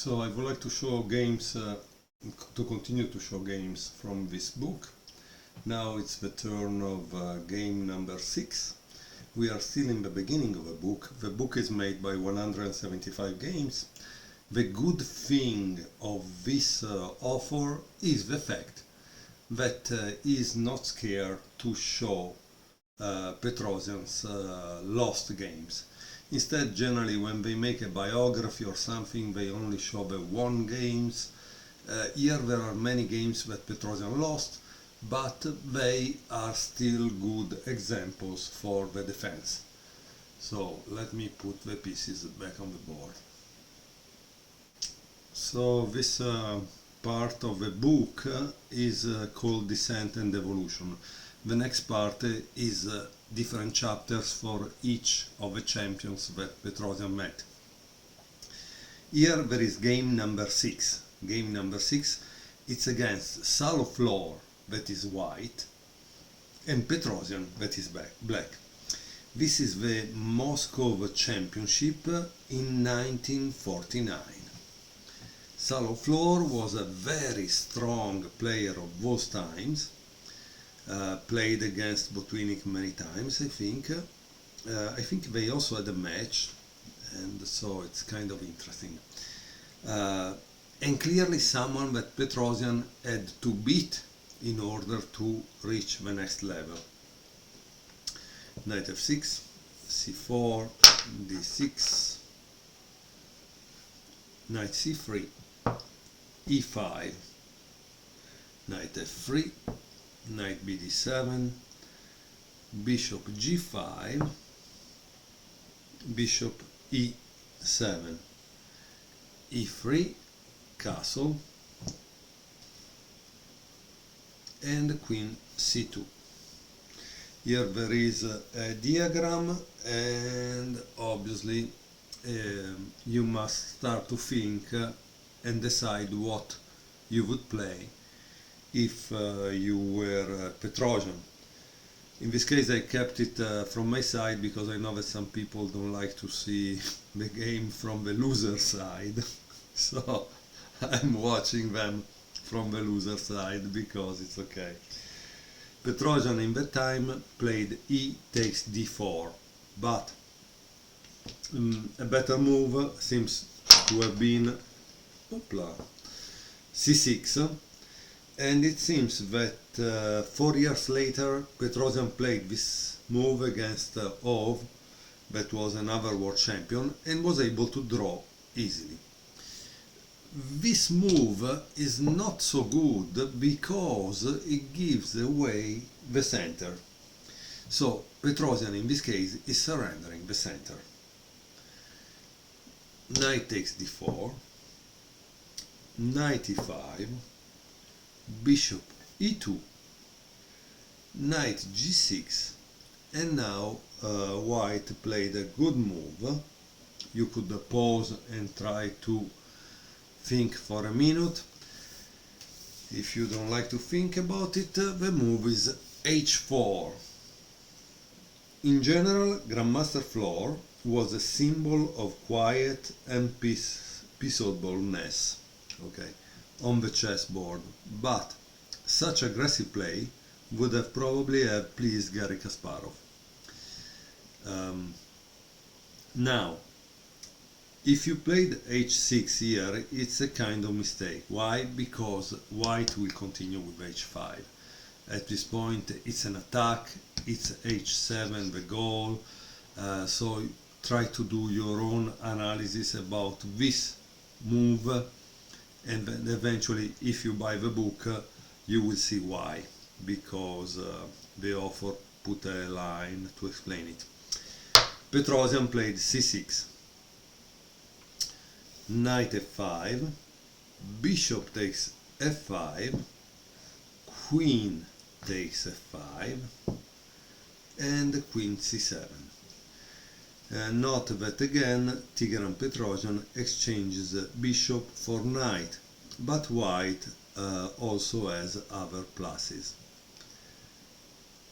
So I would like to show games, to continue to show games from this book. Now it's the turn of game number 6. We are still in the beginning of the book. The book is made by 175 games. The good thing of this author is the fact that he is not scared to show Petrosian's lost games. Instead, generally, when they make a biography or something, they only show the won games. Here there are many games that Petrosian lost, but they are still good examples for the defense. So let me put the pieces back on the board. So this part of the book is called Descent and Evolution. The next part is different chapters for each of the champions that Petrosian met. Here there is game number 6. Game number 6, it's against Saloflor, that is white, and Petrosian, that is black. This is the Moscow Championship in 1949. Saloflor was a very strong player of those times. Played against Botvinnik many times, I think. I think they also had a match, and so it's kind of interesting. And clearly someone that Petrosian had to beat in order to reach the next level. Knight f6, c4, d6, knight c3, e5, knight f3, knight bd7, bishop g5, bishop e7, e3, castle, and queen c2. Here there is a diagram, and obviously you must start to think and decide what you would play if you were Petrosian. In this case I kept it from my side because I know that some people don't like to see the game from the loser side. So I'm watching them from the loser side because it's okay. Petrosian in that time played e takes d4, but a better move seems to have been c6. And it seems that 4 years later Petrosian played this move against Ov, that was another world champion, and was able to draw easily. This move is not so good because it gives away the center. So Petrosian in this case is surrendering the center. Knight takes d4, knight e5, bishop e2, knight g6, and now white played a good move. You could pause and try to think for a minute. If you don't like to think about it, the move is h4. In general, Grandmaster Floor was a symbol of quiet and peaceableness, okay, on the chessboard, but such aggressive play would have probably have pleased Garry Kasparov. Now, if you played h6 here, it's a kind of mistake. Why? Because white will continue with h5. At this point it's an attack, it's h7 the goal, so try to do your own analysis about this move, and then eventually if you buy the book you will see why, because the author put a line to explain it. Petrosian played c6, knight f5, bishop takes f5, queen takes f5, and queen c7. Note that again Tigran Petrosian exchanges bishop for knight, but white also has other pluses.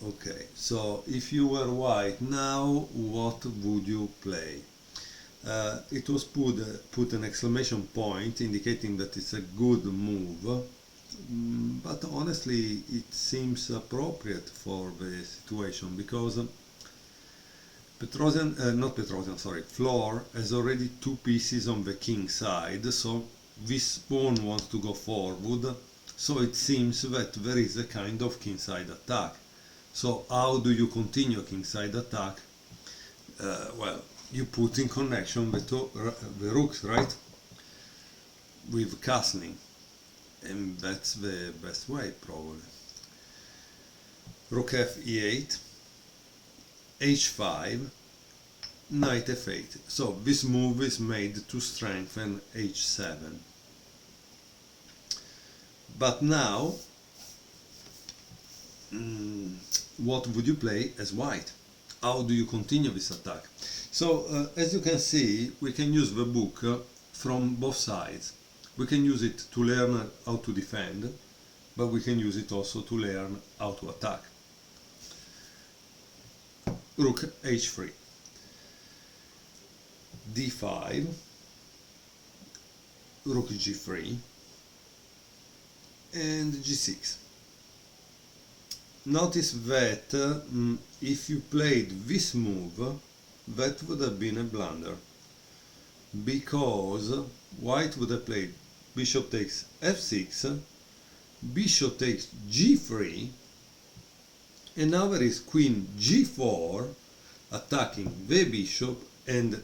Okay, so if you were white now, what would you play? it was put an exclamation point indicating that it's a good move. But honestly, it seems appropriate for the situation because Floor has already two pieces on the king side, so this pawn wants to go forward, so it seems that there is a kind of kingside attack. So how do you continue a kingside attack? Well, you put in connection the rooks, right? With castling. And that's the best way, probably. Rook f e8, h5, knight f8. So this move is made to strengthen h7. But now, what would you play as white? How do you continue this attack? So, as you can see, we can use the book from both sides. We can use it to learn how to defend, but we can use it also to learn how to attack. Rook h3, d5, rook g3, and g6. Notice that if you played this move, that would have been a blunder, because white would have played bishop takes f6, bishop takes g3, and now there is queen g4 attacking the bishop and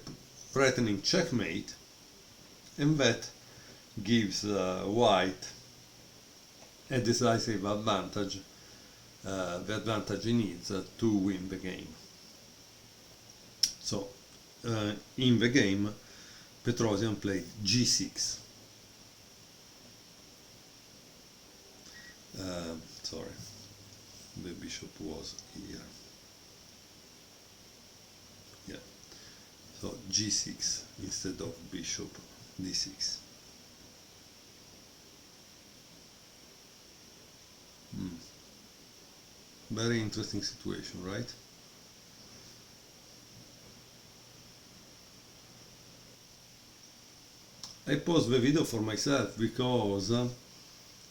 threatening checkmate, and that gives white a decisive advantage, the advantage he needs to win the game. So, in the game, Petrosian played g6. Sorry, the bishop was here. Yeah, so g6 instead of bishop d6. Very interesting situation, right? I paused the video for myself because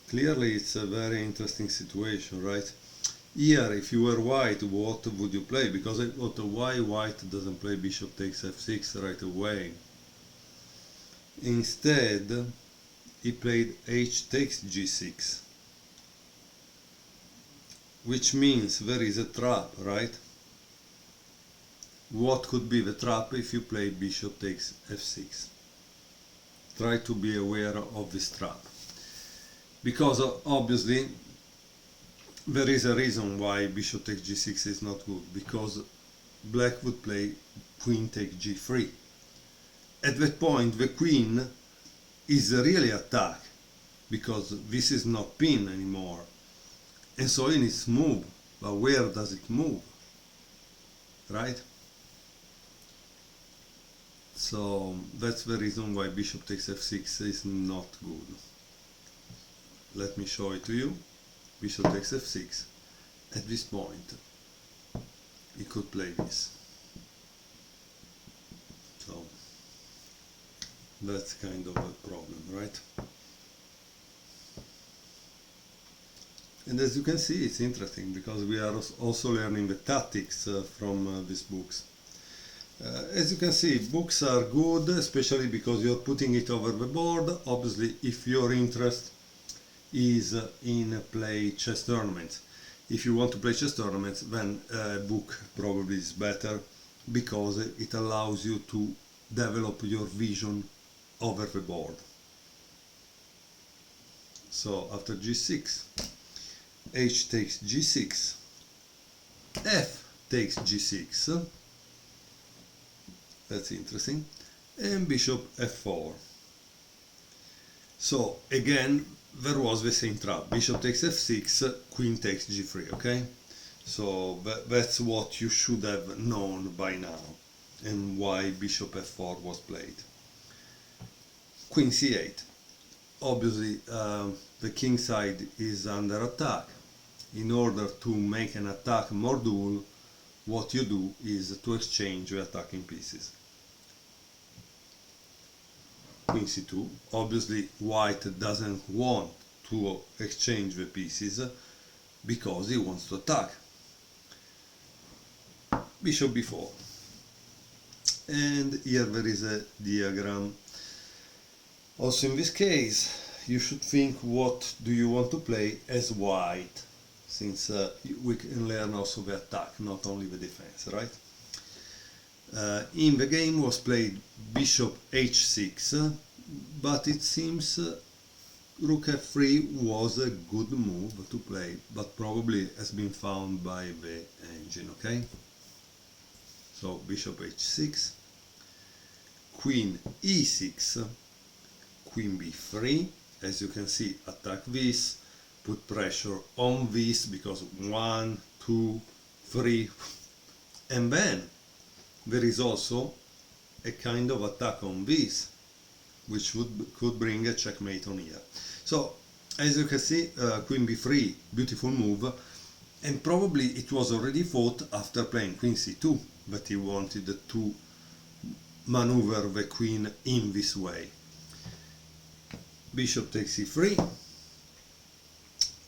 clearly it's a very interesting situation, right? Here, if you were white, what would you play? Because I thought, why white doesn't play bishop takes f6 right away? Instead, he played h takes g6, which means there is a trap, right? What could be the trap if you play bishop takes f6? Try to be aware of this trap, because obviously there is a reason why bishop takes g6 is not good, because black would play queen takes g3. At that point the queen is really attacked, because this is not pin anymore, and so it needs to move. But where does it move, right? So that's the reason why bishop takes f6 is not good. Let me show it to you. Bishop takes f6. At this point, he could play this. So that's kind of a problem, right? And as you can see, it's interesting because we are also learning the tactics from these books. As you can see, books are good, especially because you're putting it over the board. Obviously, if your interest is in play chess tournaments. If you want to play chess tournaments, then a book probably is better, because it allows you to develop your vision over the board. So after g6, h takes g6, f takes g6, that's interesting, and bishop f4. So again, there was the same trap, bishop takes f6, queen takes g3, okay? So that's what you should have known by now, and why bishop f4 was played. Queen c8. Obviously, the king side is under attack. In order to make an attack more dual, what you do is to exchange the attacking pieces. queen c2. Obviously white doesn't want to exchange the pieces because he wants to attack. Bishop b4. And here there is a diagram. Also in this case, you should think what do you want to play as white, since we can learn also the attack, not only the defense, right? In the game was played bishop h6, but it seems rook f3 was a good move to play, but probably has been found by the engine, okay? So bishop h6, queen e6, queen b3, as you can see, attack this, put pressure on this, because 1, 2, 3, and then there is also a kind of attack on this, which could bring a checkmate on here. So, as you can see, queen b3, beautiful move, and probably it was already fought after playing queen c2, but he wanted to maneuver the queen in this way. Bishop takes c3,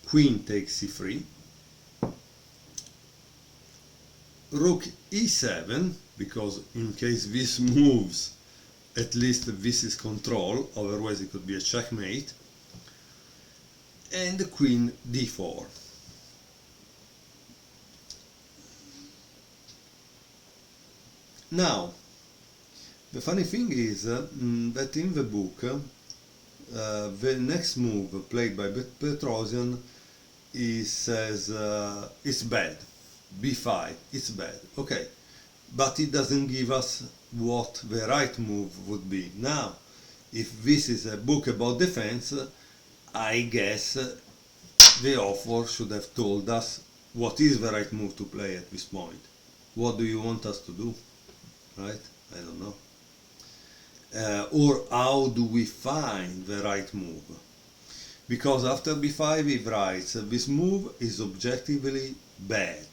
queen takes c3, rook e7, because in case this moves, at least this is control, otherwise it could be a checkmate, and queen d4. Now, the funny thing is that in the book, the next move played by Petrosian, he says it's bad, b5, it's bad, okay, but it doesn't give us what the right move would be. Now, if this is a book about defense, I guess the author should have told us what is the right move to play at this point. What do you want us to do? Right? I don't know. Or how do we find the right move? Because after b5 he writes, this move is objectively bad.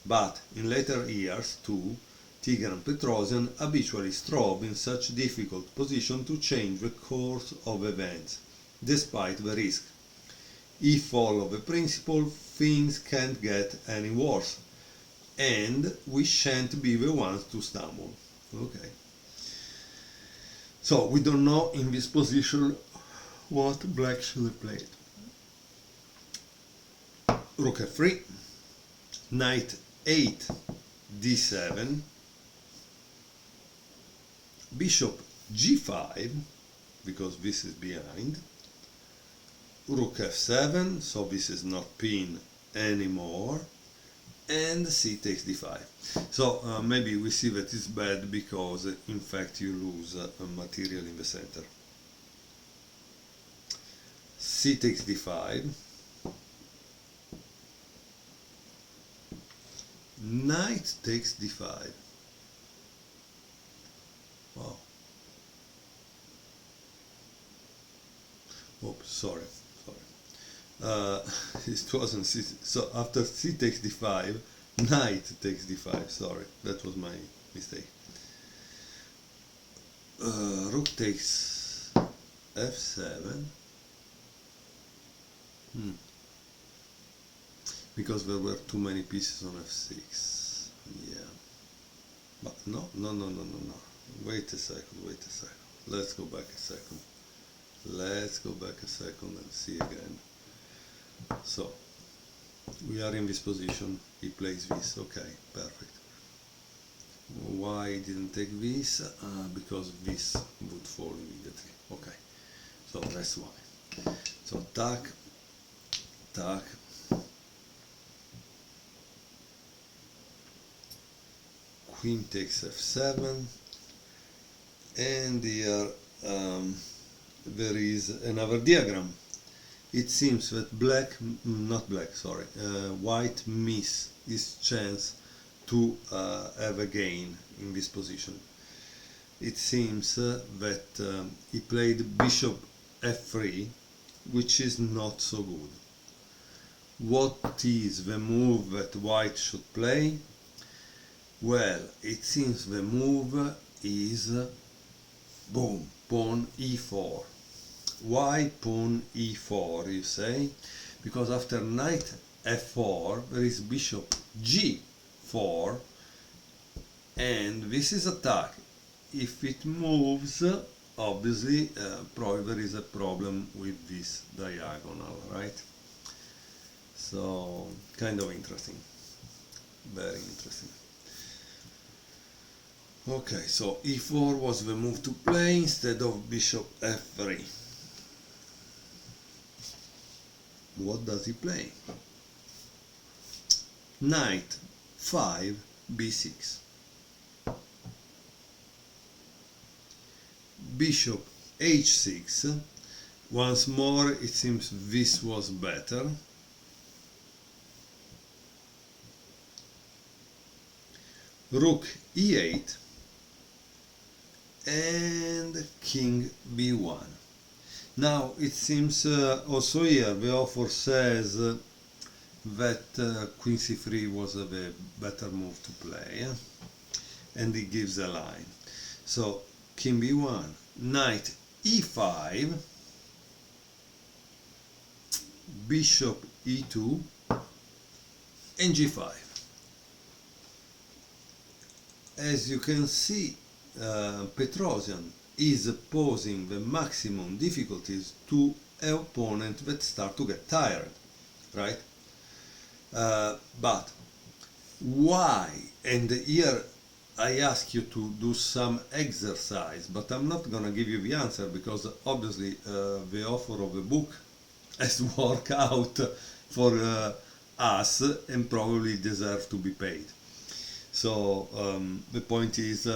But in later years too, Tigran Petrosian habitually strove in such difficult position to change the course of events, despite the risk. He followed the principle, things can't get any worse, and we shan't be the ones to stumble. Okay. So we don't know in this position what black should have played. Rook f3, knight 8, d7, bishop g5, because this is behind, rook f7, so this is not pin anymore, and c takes d5. So maybe we see that it's bad because in fact you lose material in the center. C takes d5, knight takes d5. Wow. Oops, sorry. It wasn't c. So after c takes d5, knight takes d5. Sorry, that was my mistake. Rook takes f7. Because there were too many pieces on f6. Yeah. But no. Wait a second. Let's go back a second. And see again. So, we are in this position, he plays this, okay, perfect. Why didn't take this? Because this would fall immediately, okay. So that's why. So attack, queen takes f7, and here there is another diagram. It seems that white missed his chance to have a gain in this position. It seems that he played bishop f3, which is not so good. What is the move that white should play? Well, it seems the move is boom, pawn e4. Why pawn e4, you say? Because after knight f4 there is bishop g4, and this is attack. If it moves, obviously probably there is a problem with this diagonal, right? So kind of interesting, very interesting. Okay, so e4 was the move to play instead of bishop f3. What does he play? Knight 5 b6. Bishop h6. Once more it seems this was better. Rook e8 and king b1. Now it seems also here the author says that queen c3 was a better move to play, and he gives a line. So king b1, knight e5, bishop e2 and g5. As you can see, Petrosian is posing the maximum difficulties to an opponent that start to get tired, right? But why? And here I ask you to do some exercise, but I'm not gonna give you the answer because obviously the author of the book has to work out for us and probably deserves to be paid. So the point is,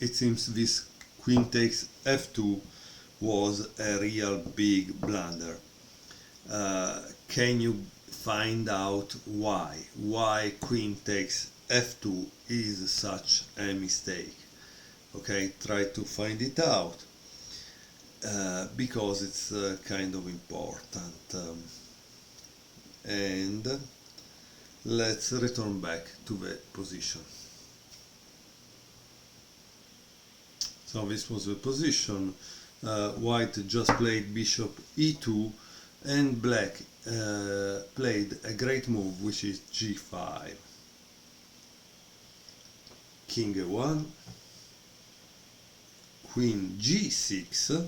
it seems this queen takes f2 was a real big blunder. Can you find out why? Why queen takes f2 is such a mistake? Okay, try to find it out because it's kind of important. And let's return back to the position. So this was the position. White just played bishop e2 and black played a great move, which is g5. King a1, queen g6.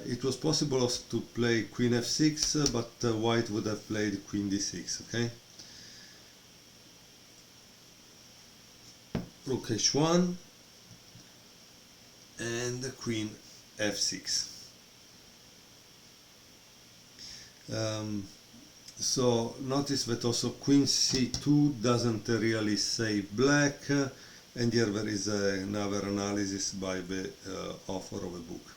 It was possible also to play queen f6, but white would have played queen d6, okay? Rook h1 and queen f6. So notice that also queen c2 doesn't really save black, and here there is another analysis by the author of the book.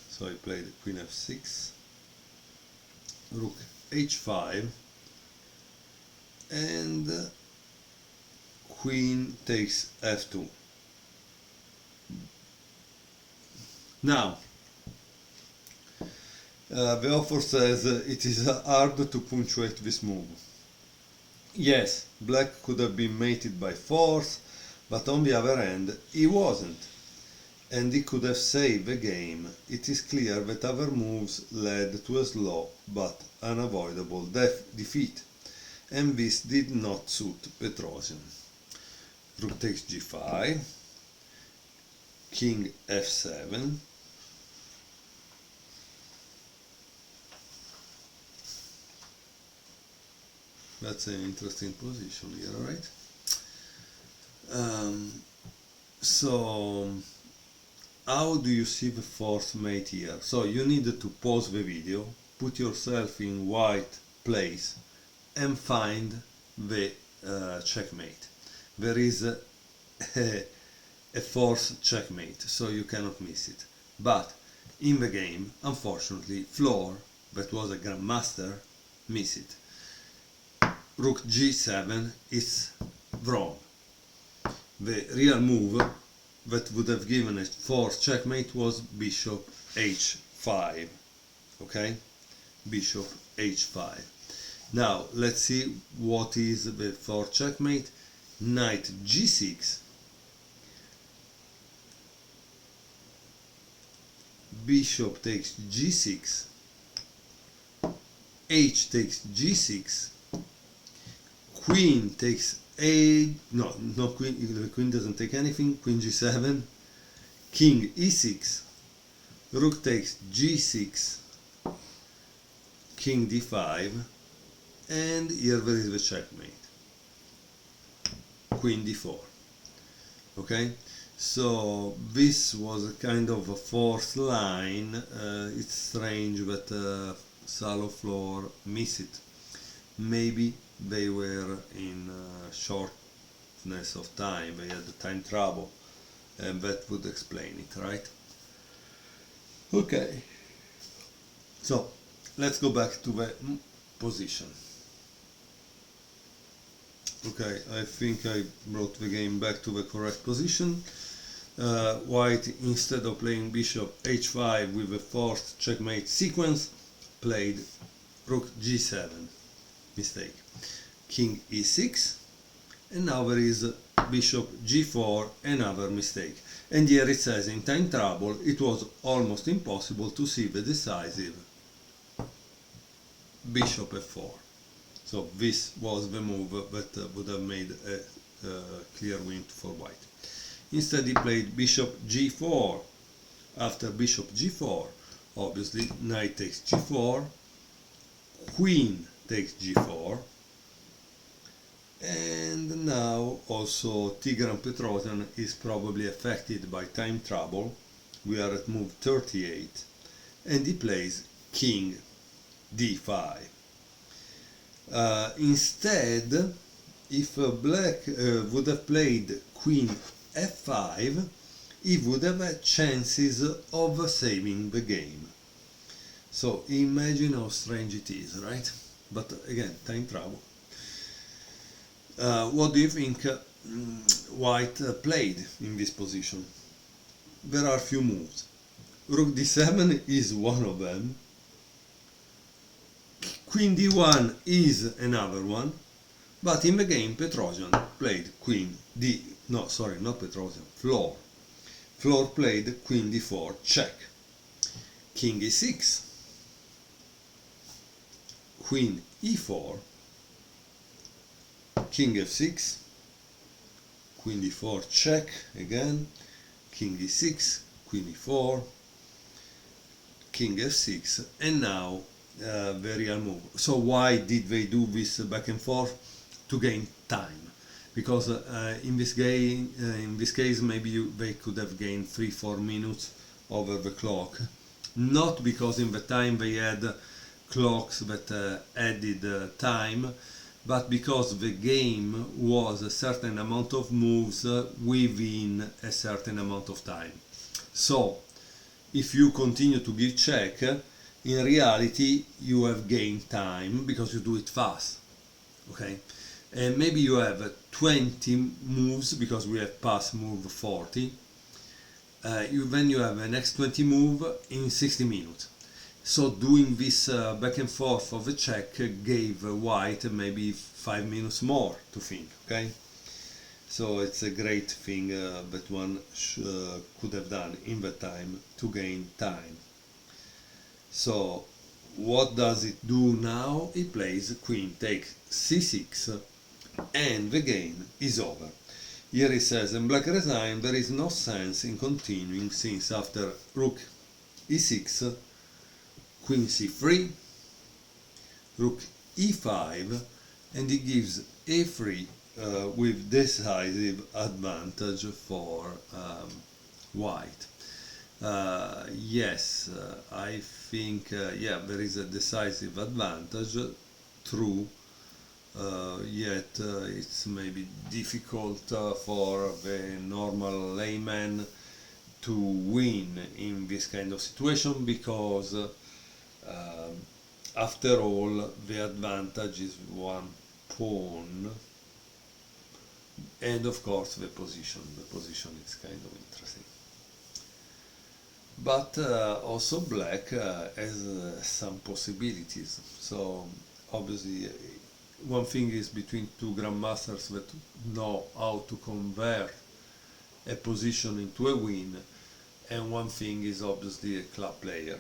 So I played queen f6, rook h5, and queen takes f2. Now, the author says it is hard to punctuate this move. Yes, black could have been mated by force, but on the other hand, he wasn't. And he could have saved the game. It is clear that other moves led to a slow but unavoidable defeat, and this did not suit Petrosian. Rook takes g5, king f7, that's an interesting position here, right? So how do you see the fourth mate here? So you need to pause the video, put yourself in white place and find the checkmate. There is a fourth checkmate, so you cannot miss it. But in the game, unfortunately, Floor, that was a grandmaster, missed it. Rook g7 is wrong. The real move that would have given a fourth checkmate was bishop h5. Okay? Bishop h5. Now let's see what is the fourth checkmate. Knight g6, bishop takes g6, h takes g6, queen takes no queen, the queen doesn't take anything, queen g7, king e6, rook takes g6, king d5, and here there is the checkmate, queen d4. Okay, so this was a kind of a fourth line. It's strange that Salo Floor missed it. Maybe they were in shortness of time, they had the time trouble, and that would explain it, right? Okay, so let's go back to the position. Okay, I think I brought the game back to the correct position. White, instead of playing bishop h5 with a forced checkmate sequence, played rook g7, mistake, king e6, and now there is bishop g4, another mistake. And here it says in time trouble it was almost impossible to see the decisive bishop f4. So this was the move that would have made a clear win for white. Instead he played bishop g4. After bishop g4, obviously knight takes g4, queen takes g4, and now also Tigran Petrosian is probably affected by time trouble. We are at move 38, and he plays king d5. Instead, if black would have played queen f5, he would have had chances of saving the game. So imagine how strange it is, right? But again, time trouble. What do you think white played in this position? There are few moves. Rook d7 is one of them. Queen d1 is another one, but in the game Petrosian played Floor. Floor played queen d4 check, king e6, queen e4, king f6, queen d4 check again, king e6, queen e4, king f6, and now the real move. So why did they do this back and forth? To gain time, because in this case maybe they could have gained 3-4 minutes over the clock, not because in the time they had clocks that added time, but because the game was a certain amount of moves within a certain amount of time. So if you continue to give check, in reality you have gained time because you do it fast. Okay, and maybe you have 20 moves because we have passed move 40. Then you have the next 20 move in 60 minutes. So doing this back and forth of the check gave white maybe 5 minutes more to think. Okay, so it's a great thing that one could have done in the time to gain time. So what does it do now? It plays queen takes c6, and the game is over. Here it says, and black resigned, there is no sense in continuing since after rook e6, queen c3, rook e5, and it gives a3 with decisive advantage for white. Yes, I think yeah, there is a decisive advantage, true, yet it's maybe difficult for the normal layman to win in this kind of situation, because after all the advantage is one pawn, and of course the position is kind of interesting. But also black has some possibilities. So obviously one thing is between two grandmasters that know how to convert a position into a win. and one thing is obviously a club player.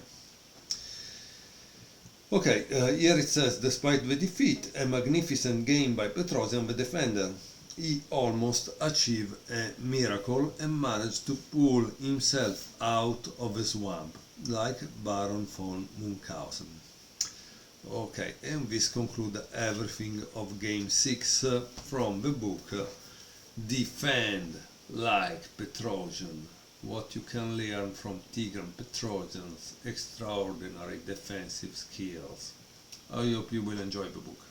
Okay, here it says, despite the defeat, a magnificent game by Petrosian, the defender. He almost achieved a miracle and managed to pull himself out of the swamp, like Baron von Munchausen. Okay, and this concludes everything of Game 6 from the book Defend Like Petrosian. What you can learn from Tigran Petrosian's extraordinary defensive skills. I hope you will enjoy the book.